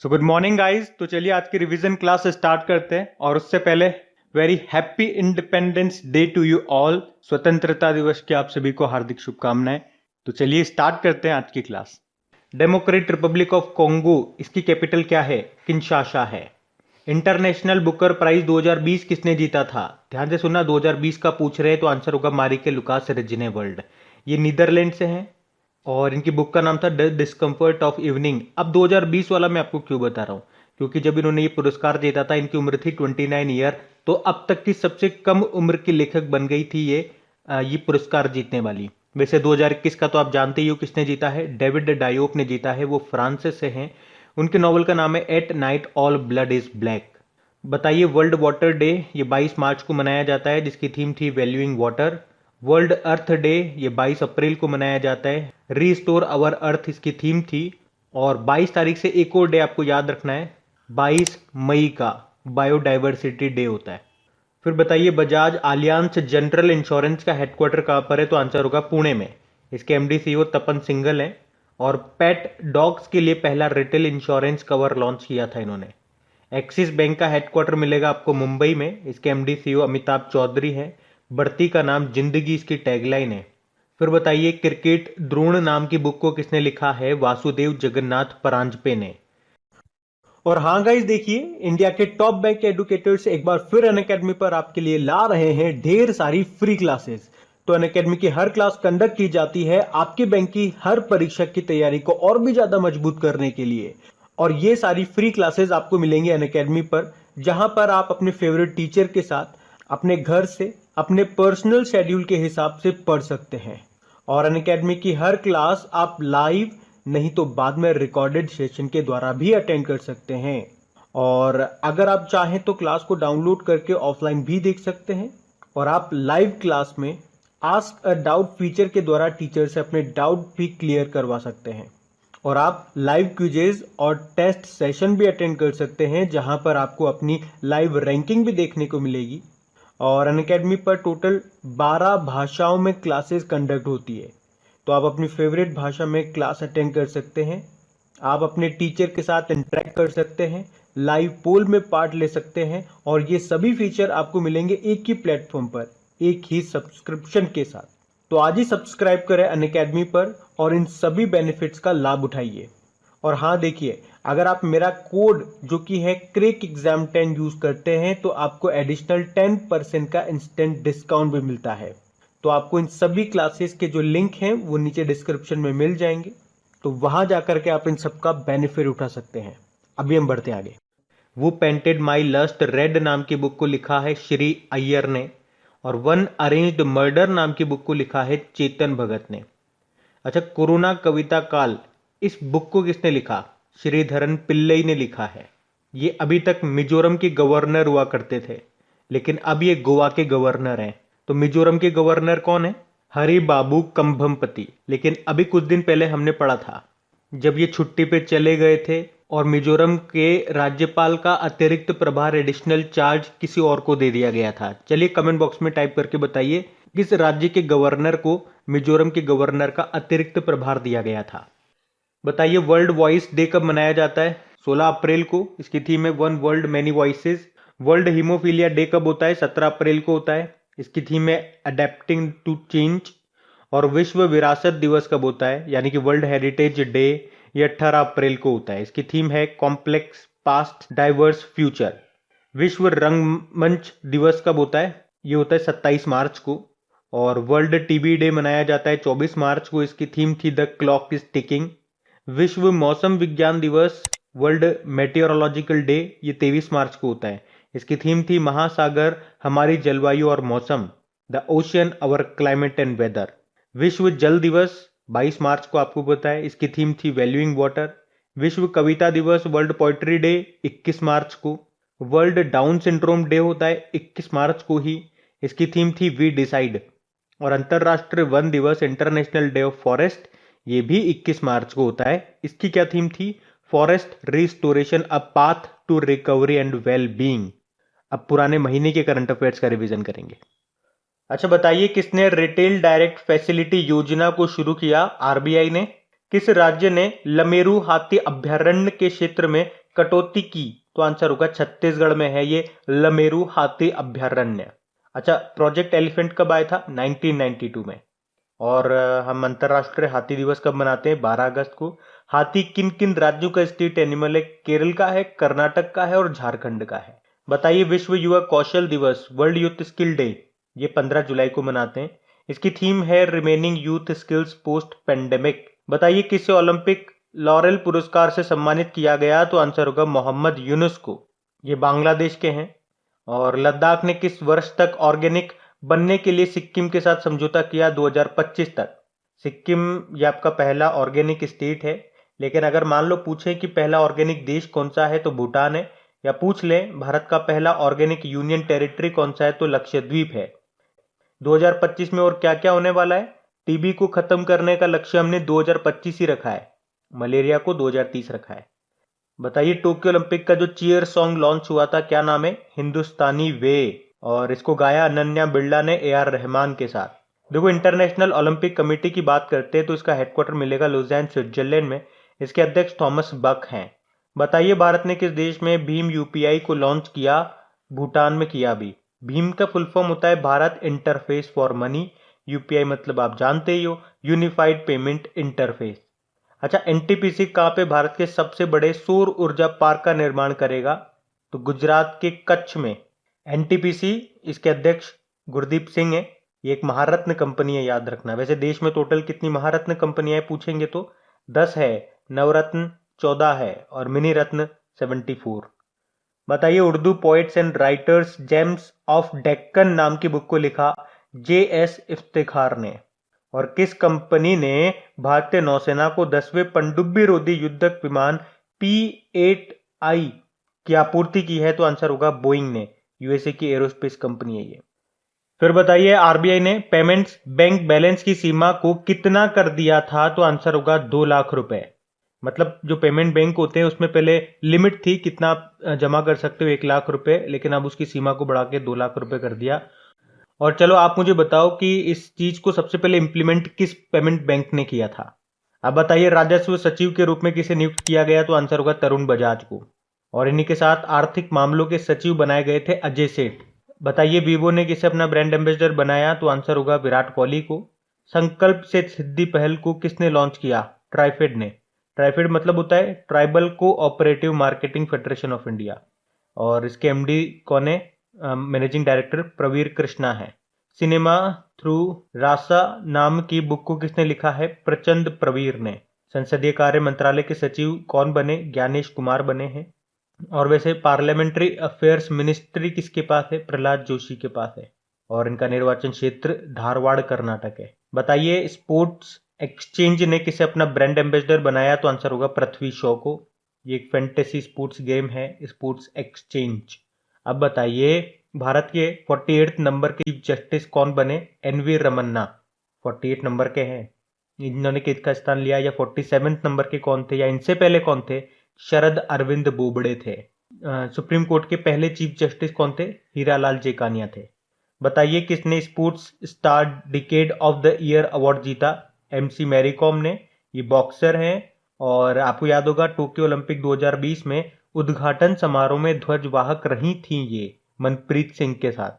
So good morning guys. तो चलिए आज की रिवीजन क्लास स्टार्ट करते हैं और उससे पहले very happy Independence Day to you all. स्वतंत्रता दिवस की आप सभी को हार्दिक शुभकामनाएं। तो चलिए स्टार्ट करते हैं आज की class. Democratic Republic of Congo, इसकी कैपिटल क्या है? किंशासा है। इंटरनेशनल बुकर प्राइज 2020 किसने जीता था? ध्यान से सुनना, 2020 का पूछ रहे हैं तो आंसर होगा मारिके लुकास रेजिनेवल्ड। ये नीदरलैंड से हैं और इनकी बुक का नाम था द डिस्कम्फर्ट ऑफ इवनिंग। अब 2020 वाला मैं आपको क्यों बता रहा हूं, क्योंकि जब इन्होंने ये पुरस्कार जीता था इनकी उम्र थी 29 ईयर। तो अब तक की सबसे कम उम्र की लेखक बन गई थी ये पुरस्कार जीतने वाली। वैसे 2021 का तो आप जानते ही हो किसने जीता है, डेविड डायोप ने जीता है। वो फ्रांस से हैं। उनके नॉवल का नाम है at night all blood is black. बताइए, वर्ल्ड वाटर डे ये 22 मार्च को मनाया जाता है, जिसकी थीम थी वैल्यूइंग वाटर। वर्ल्ड अर्थ डे ये 22 अप्रैल को मनाया जाता है, रीस्टोर अवर अर्थ इसकी थीम थी। और 22 तारीख से एक और डे आपको याद रखना है, 22 मई का बायोडाइवर्सिटी डे होता है। फिर बताइए, बजाज आलियांज जनरल इंश्योरेंस का हेडक्वार्टर कहां पर है? तो आंसर होगा पुणे में। इसके एमडी सीईओ तपन सिंघल हैं और पेट डॉग्स के लिए पहला रिटेल इंश्योरेंस कवर लॉन्च किया था इन्होंने। एक्सिस बैंक का हेडक्वार्टर मिलेगा आपको मुंबई में। इसके एमडी सीईओ अमिताभ चौधरी हैं। बढ़ती का नाम जिंदगी इसकी टैगलाइन है। फिर बताइए, क्रिकेट द्रोण नाम की बुक को किसने लिखा है? वासुदेव जगन्नाथ परांजपे ने। और हाँ गाइस, देखिए इंडिया के टॉप बैंक एडुकेटर्स एक बार फिर अनअकैडमी पर आपके लिए ला रहे हैं ढेर सारी फ्री क्लासेस। तो अनअकैडमी की हर क्लास कंडक्ट की जाती है आपके बैंक की हर परीक्षा की तैयारी को और भी ज्यादा मजबूत करने के लिए। और ये सारी फ्री क्लासेस आपको मिलेंगे अनअकैडमी पर, जहां पर आप अपने फेवरेट टीचर के साथ अपने घर से अपने पर्सनल शेड्यूल के हिसाब से पढ़ सकते हैं। और अनअकैडमी की हर क्लास आप लाइव नहीं तो बाद में रिकॉर्डेड सेशन के द्वारा भी अटेंड कर सकते हैं। और अगर आप चाहें तो क्लास को डाउनलोड करके ऑफलाइन भी देख सकते हैं। और आप लाइव क्लास में आस्क अ डाउट फीचर के द्वारा टीचर से अपने डाउट भी क्लियर करवा सकते हैं। और आप लाइव क्विजेज और टेस्ट सेशन भी अटेंड कर सकते हैं, जहां पर आपको अपनी लाइव रैंकिंग भी देखने को मिलेगी। और अनअकैडमी पर टोटल 12 भाषाओं में क्लासेस कंडक्ट होती है। तो आप अपनी फेवरेट भाषा में क्लास अटेंड कर सकते हैं। आप अपने टीचर के साथ इंटरेक्ट कर सकते हैं, लाइव पोल में पार्ट ले सकते हैं। और ये सभी फीचर आपको मिलेंगे एक ही प्लेटफॉर्म पर, एक ही सब्सक्रिप्शन के साथ। तो आज ही सब्सक्राइब करें अनअकैडमी पर और इन सभी बेनिफिट्स का लाभ उठाइए। और हाँ देखिए, अगर आप मेरा कोड जो कि है क्रेक एग्जाम 10 यूज करते हैं तो आपको एडिशनल 10% का इंस्टेंट डिस्काउंट भी मिलता है। तो आपको इन सभी क्लासेस के जो लिंक हैं वो नीचे डिस्क्रिप्शन में मिल जाएंगे, तो वहां जाकर के आप इन सबका बेनिफिट उठा सकते हैं। अभी हम बढ़ते हैं आगे। वो पेंटेड माई लस्ट रेड नाम की बुक को लिखा है श्री अय्यर ने। और वन अरेंज्ड मर्डर नाम की बुक को लिखा है चेतन भगत ने। अच्छा, कोरोना कविता काल, इस बुक को किसने लिखा? श्रीधरन पिल्लई ने लिखा है। ये अभी तक मिजोरम के गवर्नर हुआ करते थे, लेकिन अब ये गोवा के गवर्नर हैं। तो मिजोरम के गवर्नर कौन है? हरि बाबू कंभमपति। लेकिन अभी कुछ दिन पहले हमने पढ़ा था, जब ये छुट्टी पे चले गए थे और मिजोरम के राज्यपाल का अतिरिक्त प्रभार एडिशनल चार्ज किसी और को दे दिया गया था। चलिए कमेंट बॉक्स में टाइप करके बताइए किस राज्य के गवर्नर को मिजोरम के गवर्नर का अतिरिक्त प्रभार दिया गया था। बताइए, वर्ल्ड वॉइस डे कब मनाया जाता है? 16 अप्रैल को। इसकी थीम है one world many voices. World haemophilia day कब होता है? 17 अप्रैल को होता है। इसकी थीम है अडेप्टिंग टू चेंज। और विश्व विरासत दिवस कब होता है, यानी कि वर्ल्ड हेरिटेज डे? ये 18 अप्रैल को होता है। इसकी थीम है कॉम्प्लेक्स पास्ट डाइवर्स फ्यूचर। विश्व रंगमंच दिवस कब होता है? ये होता है 27 मार्च को। और वर्ल्ड टीबी डे मनाया जाता है 24 मार्च को। इसकी थीम थी द क्लॉक इज टिकिंग। विश्व मौसम विज्ञान दिवस, वर्ल्ड मेटेरोलॉजिकल डे, ये 23 मार्च को होता है। इसकी थीम थी महासागर हमारी जलवायु और मौसम, the ocean our climate and weather. विश्व जल दिवस 22 मार्च को आपको पता है, इसकी थीम थी वैल्यूइंग वाटर। विश्व कविता दिवस, वर्ल्ड पोइट्री डे, 21 मार्च को। वर्ल्ड डाउन सिंड्रोम डे होता है 21 मार्च को ही, इसकी थीम थी वी डिसाइड। और अंतरराष्ट्रीय वन दिवस, इंटरनेशनल डे ऑफ फॉरेस्ट, ये भी 21 मार्च को होता है। इसकी क्या थीम थी? Forest restoration a path to recovery and well being. अब पुराने महीने के करंट अफेयर्स का रिवीजन करेंगे। अच्छा बताइए, किसने रिटेल डायरेक्ट फैसिलिटी योजना को शुरू किया? आरबीआई ने। किस राज्य ने लमेरु हाथी अभयारण्य के क्षेत्र में कटौती की? तो आंसर होगा छत्तीसगढ़ में है ये लमेरु हाथी अभयारण्य। अच्छा, प्रोजेक्ट एलिफेंट कब आया था? 1992 में। और हम अंतरराष्ट्रीय हाथी दिवस कब मनाते हैं? 12 अगस्त को। हाथी किन किन राज्यों का स्टेट एनिमल है? केरल का है, कर्नाटक का है और झारखंड का है। बताइए, विश्व युवा कौशल दिवस, वर्ल्ड यूथ स्किल डे, ये 15 जुलाई को मनाते हैं। इसकी थीम है remaining youth skills post pandemic. बताइए, किसे ओलंपिक लॉरेल पुरस्कार से सम्मानित किया गया? तो आंसर होगा मोहम्मद यूनुस को। ये बांग्लादेश के हैं। और लद्दाख ने किस वर्ष तक ऑर्गेनिक बनने के लिए सिक्किम के साथ समझौता किया? 2025 तक। सिक्किम ये आपका पहला ऑर्गेनिक स्टेट है, लेकिन अगर मान लो पूछें कि पहला ऑर्गेनिक देश कौन सा है तो भूटान है, या पूछ लें भारत का पहला ऑर्गेनिक यूनियन टेरिटरी कौन सा है तो लक्षद्वीप है। 2025 में और क्या क्या होने वाला है? टीबी को खत्म करने का लक्ष्य हमने 2025 ही रखा है, मलेरिया को 2030 रखा है। बताइए, टोक्यो ओलंपिक का जो चीयर सॉन्ग लॉन्च हुआ था, क्या नाम है? हिंदुस्तानी वे। और इसको गाया अनन्या बिरला ने AR रहमान के साथ। देखो, इंटरनेशनल ओलंपिक कमेटी की बात करते हैं तो इसका हेडक्वार्टर मिलेगा लुज़ान स्विट्जरलैंड में। इसके अध्यक्ष थॉमस बक हैं। बताइए, भारत ने किस देश में भीम UPI को लॉन्च किया? भूटान में किया भी। भीम का फुल फॉर्म होता है Bharat interface for money. UPI मतलब आप जानते ही हो, यूनिफाइड पेमेंट इंटरफेस। अच्छा, NTPC कहाँ पे भारत के सबसे बड़े सौर ऊर्जा पार्क का निर्माण करेगा? तो गुजरात के कच्छ में। NTPC, इसके अध्यक्ष गुरदीप सिंह है। ये एक महारत्न कंपनी है, याद रखना। वैसे देश में टोटल कितनी महारत्न कंपनियां पूछेंगे तो 10 है, नवरत्न 14 है और मिनी रत्न 74। बताइए, Urdu poets and writers James of Deccan नाम की बुक को लिखा JS इफ्तिखार ने। और किस कंपनी ने भारतीय नौसेना को 10वें पनडुब्बी रोधी युद्धक विमान P-8I की आपूर्ति की है? तो आंसर होगा बोइंग ने। USA की एरोस्पेस कंपनी है ये। फिर बताइए, RBI ने पेमेंट्स बैंक बैलेंस की सीमा को कितना कर दिया था? तो आंसर होगा 2 लाख रुपए। मतलब जो पेमेंट बैंक होते हैं उसमें पहले लिमिट थी कितना जमा कर सकते हो, 1 लाख रुपए, लेकिन अब उसकी सीमा को बढ़ा के 2 लाख रुपए कर दिया। और चलो आप मुझे बताओ कि इस चीज को सबसे पहले इंप्लीमेंट किस पेमेंट बैंक ने किया था? अब बताइए, राजस्व सचिव के रूप में किसे नियुक्त किया गया? तो आंसर होगा तरुण बजाज को। और इन्हीं के साथ आर्थिक मामलों के सचिव बनाए गए थे अजय सेठ। बताइए, वीवो ने किसे अपना ब्रांड एम्बेसडर बनाया? तो आंसर होगा विराट कोहली को। संकल्प से सिद्धि पहल को किसने लॉन्च किया? ट्राइफेड ने। ट्राइफेड मतलब होता है tribal cooperative marketing federation of India. और इसके MD कौन है? मैनेजिंग डायरेक्टर प्रवीर कृष्णा है। सिनेमा थ्रू रासा नाम की बुक को किसने लिखा है? प्रचंड प्रवीर ने। संसदीय कार्य मंत्रालय के सचिव कौन बने? ज्ञानेश कुमार बने हैं। और वैसे पार्लियामेंट्री अफेयर्स मिनिस्ट्री किसके पास है? प्रहलाद जोशी के पास है। और इनका निर्वाचन क्षेत्र धारवाड़ कर्नाटक है। बताइए, स्पोर्ट्स एक्सचेंज ने किसे अपना ब्रांड एम्बेसडर बनाया? तो आंसर होगा पृथ्वी शॉ को। ये एक फैंटेसी स्पोर्ट्स गेम है, स्पोर्ट्स एक्सचेंज। अब बताइए, भारत के 48 नंबर के चीफ जस्टिस कौन बने? NV रमन्ना 48 नंबर के हैं। इन्होंने किसका स्थान लिया? या 47 नंबर के कौन थे, या इनसे पहले कौन थे? शरद अरविंद बोबड़े थे। सुप्रीम कोर्ट के पहले चीफ जस्टिस कौन थे? हीरालाल जेकानिया थे। बताइए, किसने sports star decade of the year award जीता? MC मैरी कॉम ने। ये बॉक्सर हैं। और आपको याद होगा टोक्यो ओलंपिक 2020 में उद्घाटन समारोह में ध्वजवाहक रही थी ये मनप्रीत सिंह के साथ।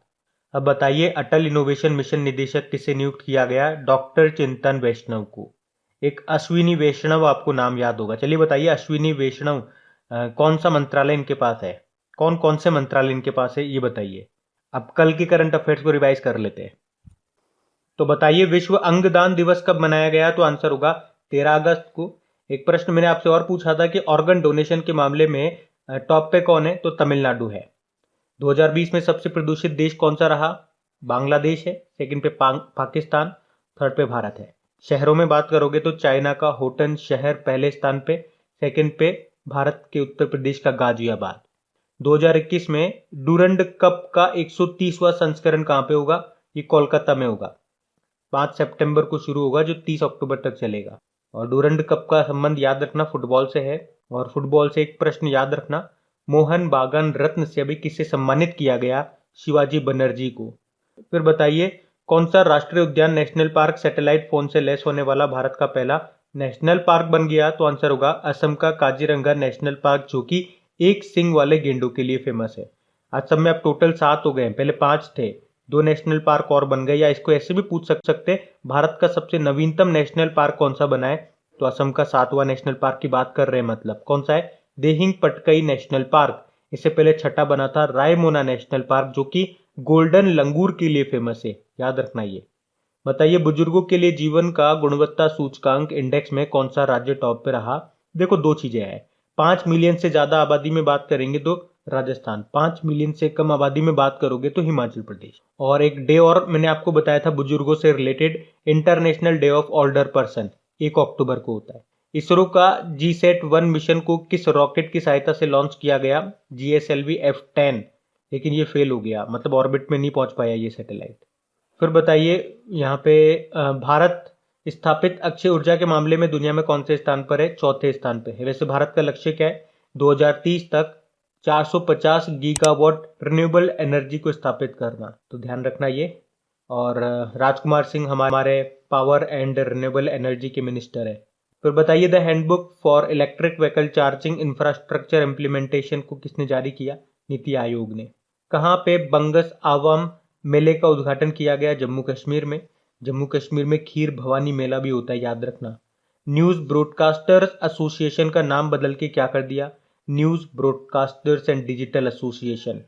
अब बताइए, अटल इनोवेशन मिशन निदेशक किसे नियुक्त किया गया? डॉक्टर चिंतन वैष्णव को। एक अश्विनी वैष्णव आपको नाम याद होगा। चलिए बताइए, अश्विनी वैष्णव कौन सा मंत्रालय इनके पास है? कौन कौन से मंत्रालय इनके पास है ये बताइए। अब कल के करंट अफेयर्स को रिवाइज कर लेते हैं। तो बताइए, विश्व अंगदान दिवस कब मनाया गया? तो आंसर होगा 13 अगस्त को। एक प्रश्न मैंने आपसे और पूछा था कि ऑर्गन डोनेशन के मामले में टॉप पे कौन है? तो तमिलनाडु है। 2020 में सबसे प्रदूषित देश कौन सा रहा? बांग्लादेश है। सेकंड पे पाकिस्तान, थर्ड पे भारत है। शहरों में बात करोगे तो चाइना का होटन शहर पहले स्थान पे, सेकंड पे भारत के उत्तर प्रदेश का गाजियाबाद। 2021 में डूरंड कप का 130वां संस्करण कहां पे होगा? ये कोलकाता में होगा। 5 सितंबर को शुरू होगा, जो 30 अक्टूबर तक चलेगा। और डूरंड कप का संबंध याद रखना फुटबॉल से है। और फुटबॉल से एक प्रश्न याद रखना, मोहन बागान रत्न से अभी किसे सम्मानित किया गया? शिवाजी बनर्जी को। फिर बताइए, कौन सा राष्ट्रीय उद्यान नेशनल पार्क सैटेलाइट फोन से लैस होने वाला भारत का पहला नेशनल पार्क बन गया? तो आंसर होगा असम का काजीरंगा नेशनल पार्क, जो कि एक सींग वाले गेंडों के लिए फेमस है। आज सब में अब टोटल 7 हो गए हैं, पहले 5 थे। 2 नेशनल पार्क और बन गए। या इसको ऐसे भी पूछ सकते हैं, भारत का सबसे नवीनतम नेशनल पार्क कौन सा बना है? तो असम का 7वां नेशनल पार्क की बात कर रहे हैं। मतलब कौन सा है? Dehing Patkai national park. इससे पहले छठा बना था रायमोना नेशनल पार्क, जो कि गोल्डन लंगूर के लिए फेमस है, याद रखना ये। बताइए, बुजुर्गों के लिए जीवन का गुणवत्ता सूचकांक इंडेक्स में कौन सा राज्य टॉप पे रहा? देखो, 2 चीजें हैं। 5 मिलियन से ज्यादा आबादी में बात करेंगे तो राजस्थान, 5 मिलियन से कम आबादी में बात करोगे तो हिमाचल प्रदेश। और एक डे और मैंने आपको बताया था बुजुर्गों से related, international day of older person 1 अक्टूबर को होता है। इसरो का GSAT-1 मिशन को किस रॉकेट की सहायता से लॉन्च किया गया? GSLV F10, लेकिन ये फेल हो गया, मतलब ऑर्बिट में नहीं पहुंच पाया ये सैटेलाइट। फिर बताइए, यहाँ पे भारत स्थापित अक्षय ऊर्जा के मामले में दुनिया में कौन से स्थान पर है? चौथे स्थान पे है। वैसे भारत का लक्ष्य क्या है? 2030 तक 450 गीगावाट रिन्यूएबल एनर्जी को स्थापित करना, तो ध्यान रखना ये। और राजकुमार सिंह हमारे पावर एंड रिन्यूएबल एनर्जी के मिनिस्टर है। फिर बताइए, the handbook for electric vehicle charging infrastructure implementation को किसने जारी किया? नीति आयोग ने। कहाँ पे बंगस आवाम मेले का उद्घाटन किया गया? जम्मू कश्मीर में। जम्मू कश्मीर में खीर भवानी मेला भी होता है, याद रखना। न्यूज ब्रॉडकास्टर्स एसोसिएशन का नाम बदल के क्या कर दिया? News broadcasters and digital association.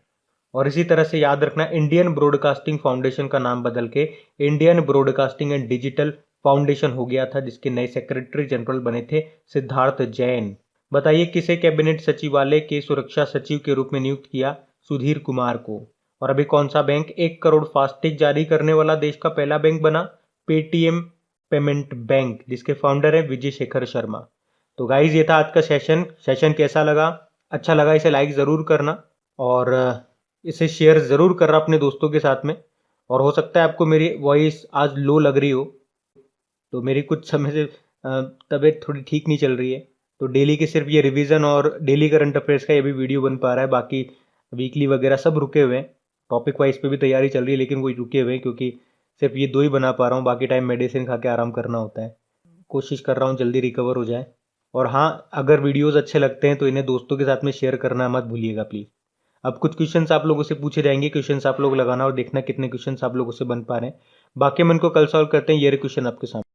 और इसी तरह से याद रखना, इंडियन ब्रॉडकास्टिंग फाउंडेशन का नाम बदल के Indian broadcasting and digital foundation हो गया था, जिसके नए सेक्रेटरी जनरल बने थे सिद्धार्थ जैन। बताइए, किसे कैबिनेट सचिवालय के सुरक्षा सचिव के रूप में नियुक्त किया? सुधीर कुमार को। और अभी कौन सा बैंक 1 करोड़ फास्टैग जारी करने वाला देश का पहला बैंक बना? पेटीएम पेमेंट बैंक, जिसके फाउंडर है विजय शेखर शर्मा। तो गाइज, ये था आज का सेशन कैसा लगा? अच्छा लगा इसे लाइक जरूर करना और इसे शेयर जरूर करना अपने दोस्तों के साथ में। और हो सकता है आपको मेरी वॉइस आज लो लग रही हो, तो मेरी कुछ समय से तबीयत थोड़ी ठीक नहीं चल रही है, तो डेली के सिर्फ ये रिवीजन और डेली करंट अफेयर्स का ये भी वीडियो बन पा रहा है। बाकी वीकली वगैरह सब रुके हुए हैं। टॉपिक वाइज पे भी तैयारी चल रही है, लेकिन वो रुके हुए हैं क्योंकि सिर्फ ये 2 ही बना पा रहा हूँ। बाकी टाइम मेडिसिन खा के आराम करना होता है। कोशिश कर रहा हूँ जल्दी रिकवर हो जाए। और हाँ, अगर वीडियोस अच्छे लगते हैं तो इन्हें दोस्तों के साथ में शेयर करना मत भूलिएगा प्लीज़। अब कुछ क्वेश्चंस आप लोगों से पूछे जाएंगे, क्वेश्चंस आप लोग लगाना और देखना कितने क्वेश्चंस आप लोगों से बन पा रहे हैं। बाकी हम इनको कल सॉल्व करते हैं। ये क्वेश्चन आपके सामने।